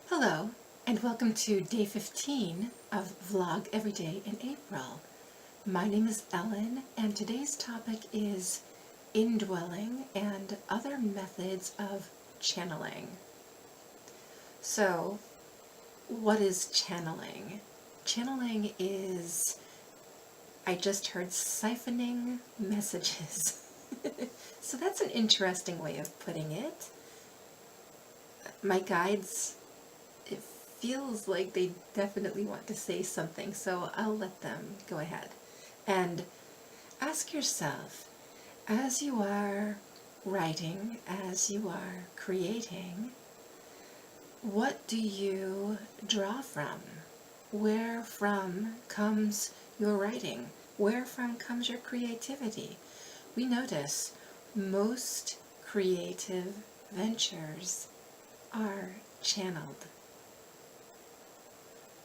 Hello, and welcome to day 15 of Vlog Every Day in April. My name is Ellen, and today's topic is indwelling and other methods of channeling. So, what is channeling? Channeling is, I just heard, siphoning messages. So that's an interesting way of putting it. My guides, it feels like they definitely want to say something, so I'll let them go ahead. And ask yourself, as you are writing, as you are creating, what do you draw from? Where from comes your writing? Where from comes your creativity? We notice most creative ventures are channeled.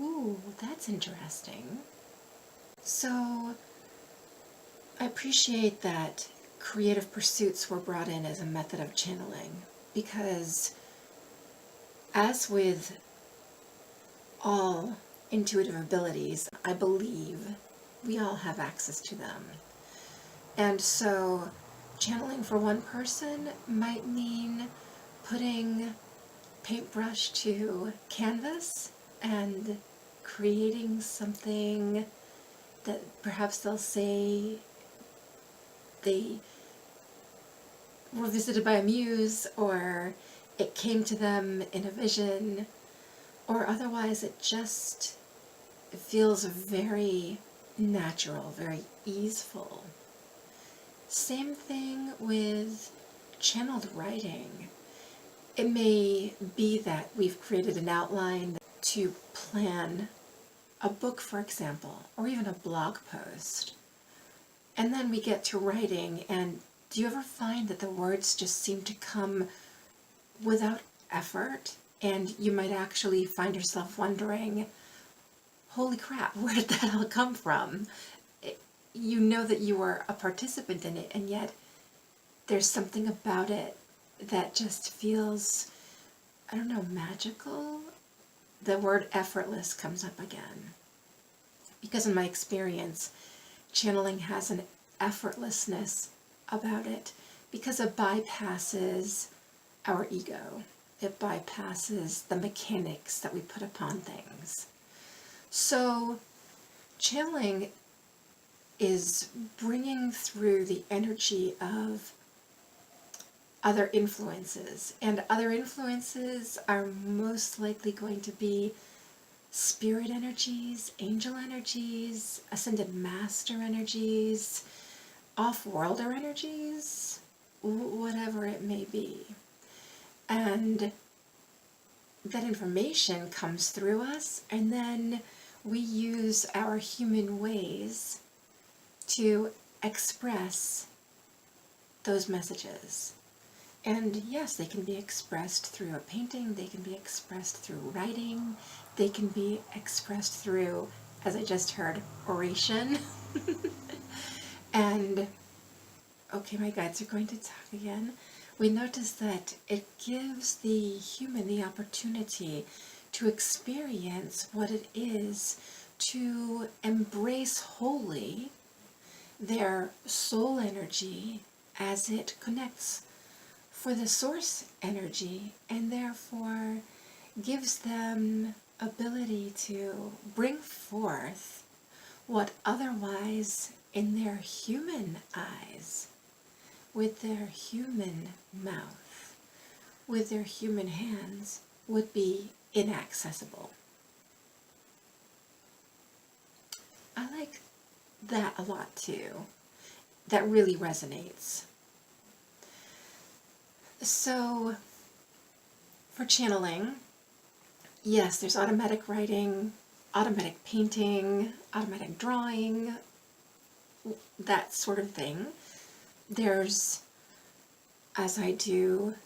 Ooh, that's interesting. So, I appreciate that creative pursuits were brought in as a method of channeling, because as with all intuitive abilities, I believe we all have access to them. And so, channeling for one person might mean putting paintbrush to canvas and creating something that perhaps they'll say they were visited by a muse, or it came to them in a vision, or otherwise it just feels very natural, very easeful. Same thing with channeled writing. It may be that we've created an outline to plan a book, for example, or even a blog post. And then we get to writing, and do you ever find that the words just seem to come without effort? And you might actually find yourself wondering, holy crap, where did that all come from? You know that you were a participant in it, and yet there's something about it that just feels, I don't know, magical? The word effortless comes up again. Because in my experience, channeling has an effortlessness about it, because it bypasses our ego. It bypasses the mechanics that we put upon things. So, channeling is bringing through the energy of other influences, and other influences are most likely going to be spirit energies, angel energies, ascended master energies, off-worlder energies, whatever it may be. And that information comes through us, and then we use our human ways to express those messages. And yes, they can be expressed through a painting, they can be expressed through writing, they can be expressed through, as I just heard, oration. And, okay, my guides are going to talk again. We notice that it gives the human the opportunity to experience what it is to embrace wholly their soul energy as it connects for the source energy, and therefore gives them ability to bring forth what otherwise in their human eyes, with their human mouth, with their human hands, would be inaccessible. I like that a lot too. That really resonates. So, for channeling, yes, there's automatic writing, automatic painting, automatic drawing, that sort of thing. There's, as I do,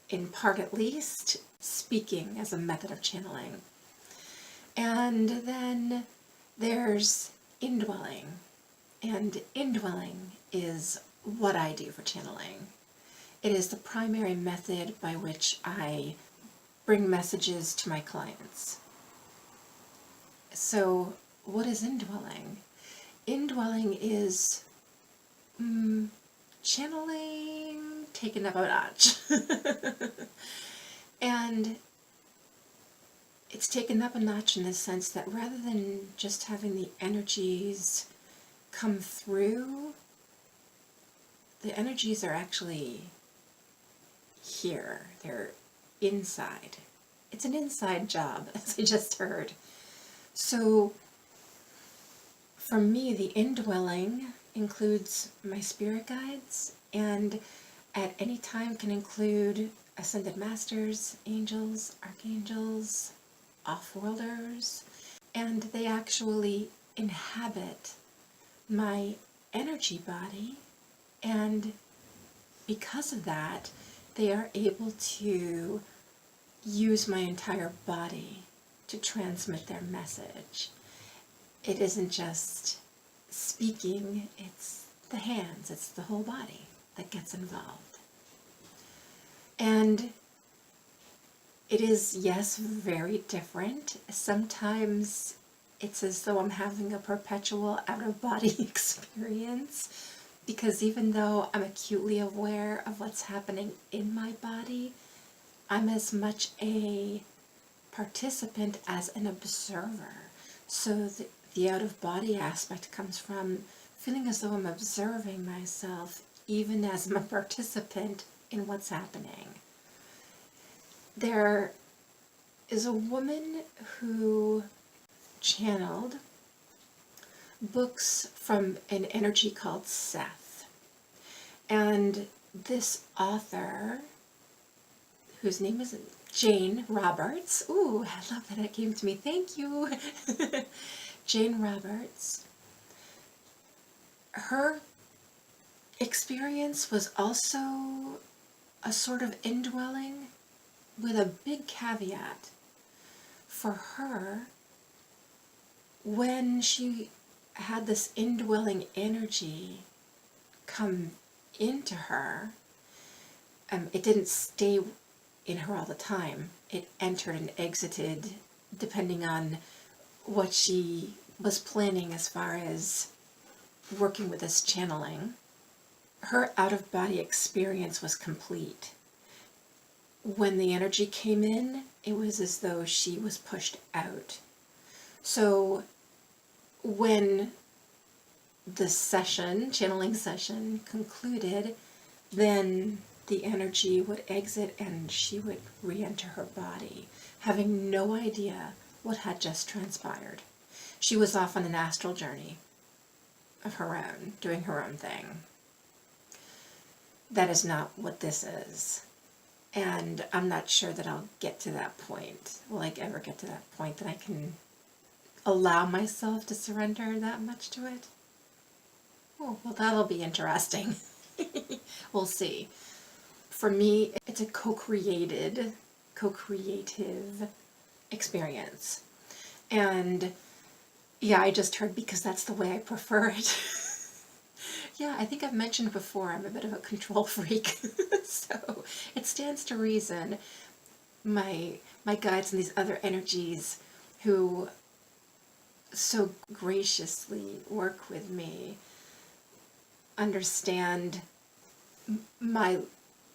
in part at least, speaking as a method of channeling. And then there's indwelling. And indwelling is what I do for channeling. It is the primary method by which I bring messages to my clients. So what is indwelling? Indwelling is channeling taken up a notch. And it's taken up a notch in the sense that rather than just having the energies come through, the energies are actually here. They're inside. It's an inside job, as I just heard. So for me, the indwelling includes my spirit guides, and at any time can include ascended masters, angels, archangels, off-worlders, and they actually inhabit my energy body, and because of that, they are able to use my entire body to transmit their message. It isn't just speaking, it's the hands, it's the whole body that gets involved. And it is, yes, very different. Sometimes it's as though I'm having a perpetual out-of-body experience, because even though I'm acutely aware of what's happening in my body, I'm as much a participant as an observer. So the out-of-body aspect comes from feeling as though I'm observing myself even as I'm a participant in what's happening. There is a woman who channeled books from an energy called Seth. And this author, whose name is Jane Roberts. Ooh, I love that it came to me. Thank you. Jane Roberts. Her experience was also a sort of indwelling, with a big caveat. For her, when she had this indwelling energy come into her, it didn't stay in her all the time. It entered and exited depending on what she was planning as far as working with this channeling. Her out-of-body experience was complete. When the energy came in, it was as though she was pushed out. So when the session, channeling session, concluded, then the energy would exit and she would re-enter her body, having no idea what had just transpired. She was off on an astral journey of her own, doing her own thing. That is not what this is. And I'm not sure that I'll get to that point. Will I ever get to that point that I can allow myself to surrender that much to it? Oh, well, that'll be interesting. We'll see. For me, it's a co-creative experience. And yeah, I just heard because that's the way I prefer it. Yeah, I think I've mentioned before, I'm a bit of a control freak. So it stands to reason my guides and these other energies who so graciously work with me understand my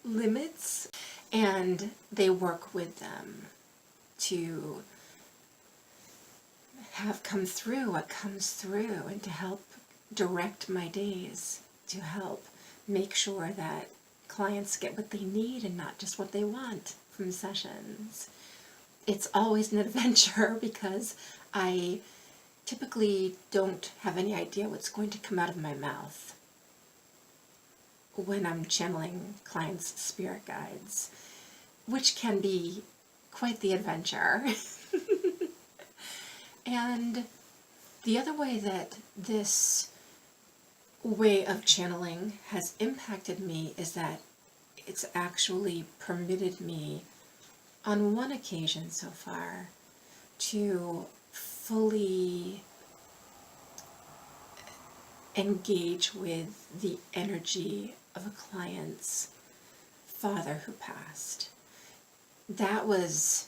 limits, and they work with them to have come through what comes through, and to help direct my days, to help make sure that clients get what they need and not just what they want from sessions. It's always an adventure because I typically don't have any idea what's going to come out of my mouth when I'm channeling clients' spirit guides, which can be quite the adventure. And the other way that this way of channeling has impacted me is that it's actually permitted me, on one occasion so far, to fully engage with the energy of a client's father who passed. that was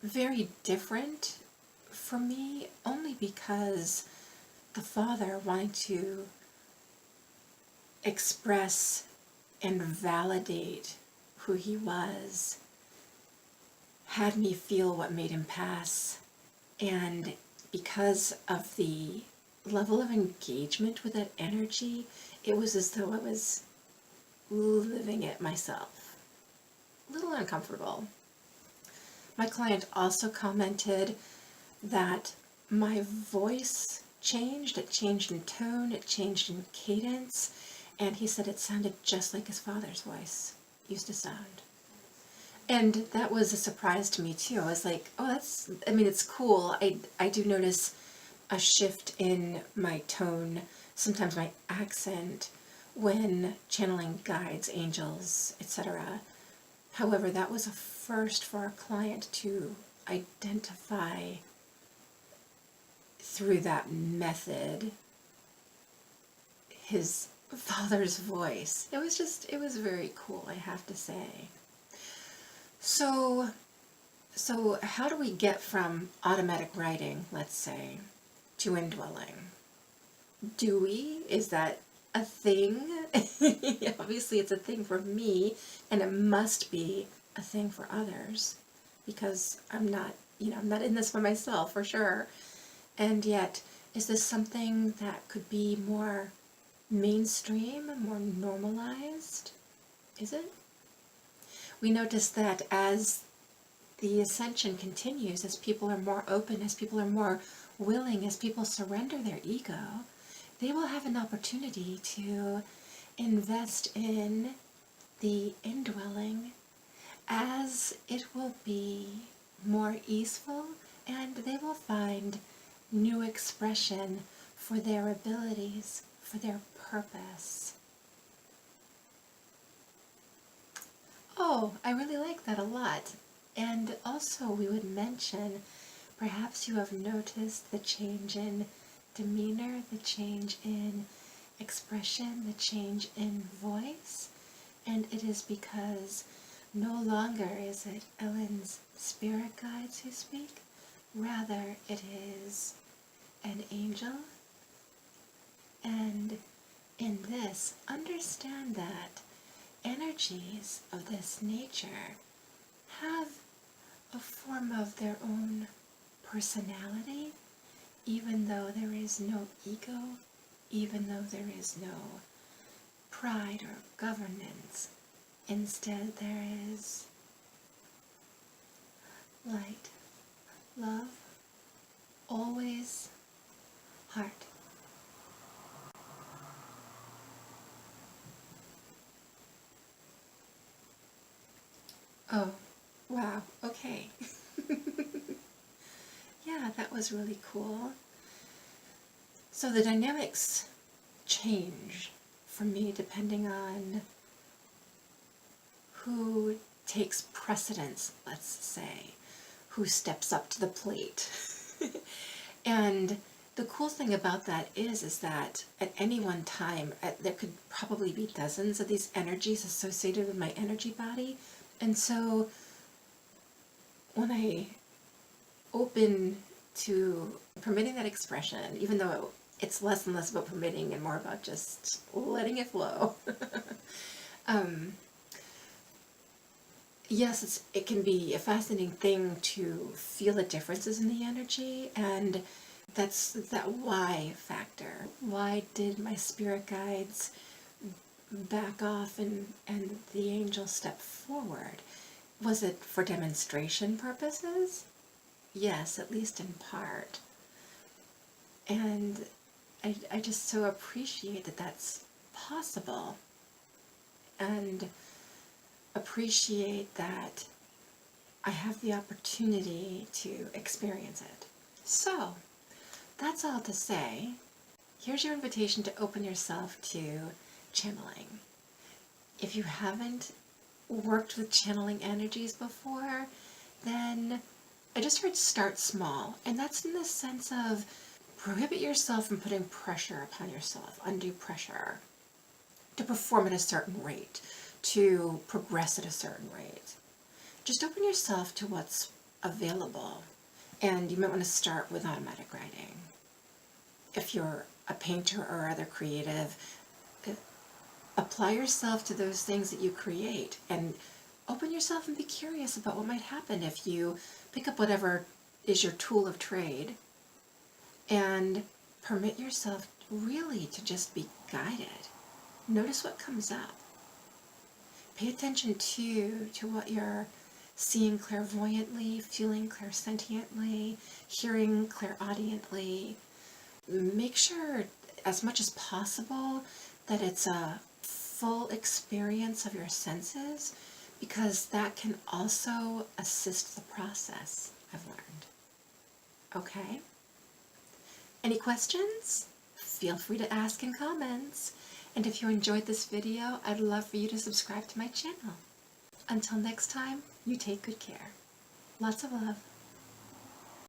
very different for me, only because the Father wanting to express and validate who he was had me feel what made him pass. And because of the level of engagement with that energy, it was as though I was living it myself. A little uncomfortable. My client also commented that my voice changed. It changed in tone, it changed in cadence, and he said it sounded just like his father's voice used to sound. And that was a surprise to me too. I was like, oh, it's cool. I do notice a shift in my tone, sometimes my accent, when channeling guides, angels, etc. However, that was a first for our client to identify through that method his father's voice. It was very cool, I have to say. So how do we get from automatic writing, let's say, to indwelling? Do we? Is that a thing? Obviously it's a thing for me, and it must be a thing for others, because I'm not in this for myself, for sure. And yet, is this something that could be more mainstream, more normalized? Is it? We notice that as the ascension continues, as people are more open, as people are more willing, as people surrender their ego, they will have an opportunity to invest in the indwelling, as it will be more easeful, and they will find new expression for their abilities, for their purpose. Oh, I really like that a lot. And also we would mention, perhaps you have noticed the change in demeanor, the change in expression, the change in voice. And it is because no longer is it Ellen's spirit guides who speak, rather it is an angel. And in this, understand that energies of this nature have a form of their own personality, even though there is no ego, even though there is no pride or governance. Instead, there is light, love, always heart. Oh, wow, okay. Yeah, that was really cool. So the dynamics change for me depending on who takes precedence, let's say, who steps up to the plate. And the cool thing about that is that at any one time, there could probably be dozens of these energies associated with my energy body. And so when I open to permitting that expression, even though it's less and less about permitting and more about just letting it flow, yes, it can be a fascinating thing to feel the differences in the energy, and that's that why factor. Why did my spirit guides back off and the angel step forward? Was it for demonstration purposes? Yes, at least in part. And I just so appreciate that that's possible, and appreciate that I have the opportunity to experience it. So, that's all to say. Here's your invitation to open yourself to channeling. If you haven't worked with channeling energies before, then I just heard start small. And that's in the sense of prohibit yourself from putting pressure upon yourself, undue pressure, to perform at a certain rate, to progress at a certain rate. just open yourself to what's available. And you might want to start with automatic writing. If you're a painter or other creative, apply yourself to those things that you create and open yourself and be curious about what might happen if you pick up whatever is your tool of trade and permit yourself really to just be guided. Notice what comes up. Pay attention to what you're seeing clairvoyantly, feeling clairsentiently, hearing clairaudiently. Make sure, as much as possible, that it's a full experience of your senses, because that can also assist the process, I've learned. Okay? Any questions? Feel free to ask in comments. And if you enjoyed this video, I'd love for you to subscribe to my channel. Until next time, you take good care. Lots of love.